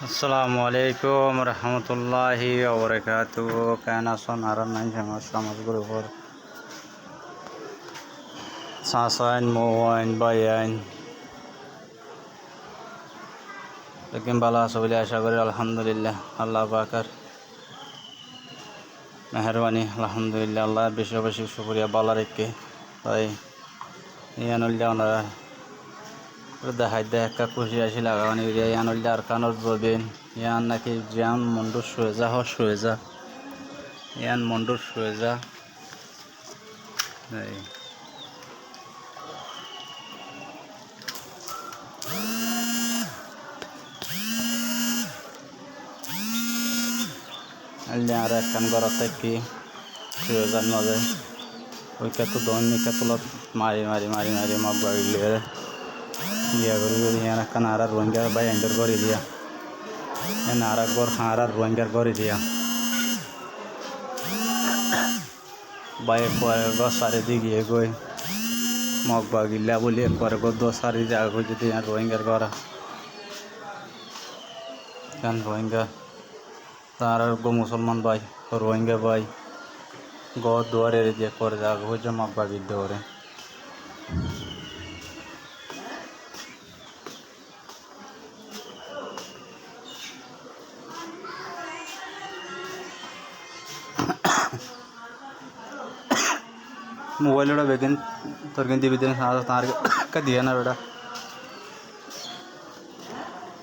আসসালামু আলাইকুম রহমতুল্লাহি ওবরাকাতুহু। কেন আছেন? আর নাই সমস্যা আমাদের উপর সাসাইন মোয়াইন বাইন লেকিন ভালো আছে বলে আশা করি। আলহামদুলিল্লাহ, আল্লাহ পাকের মেহরবানি। আলহামদুলিল্লাহ, আল্লাহ বেশি বেশি শুকরিয়া ভালো রেখে। তাই ইয়ানুল্লাহ ওনারা দেখাই দেখা খুশি আসি লাগানি ইয়ানুল্লাহ আর কানোর জবেন ইয়ান নাকি জিয়ান মন্ডুর সোয়েজা সোয়েজা ইয়ান মন্ডুর সোয়েজা এই আল্লাহ আর একখান ঘর থাকি সোয়েজার নজে ওই কত দন কতল মারি মারি মারি মারি মগ বাড়িলে ইয়া করি ইয়ান একখান আর রোহিঙ্গার বাই এন্ডার করে দিয়া এন আর একবার আর রোহিঙ্গার করে দিয়া বাই পরে গসারে দিকে গই মগ বাগিলা বলি পরে গসারি জায়গা যদি রোহিঙ্গার করা কেন রোহিঙ্গা তার গো মুসলমান ভাই রোহিঙ্গা ভাই ঘর দুয়ারে দিয়ে করে জায়গা হচ্ছে মগ বাগির দেওয়ারে मोबाइल बेटा बेगिन तोर दिए तार का दिया ना बेटा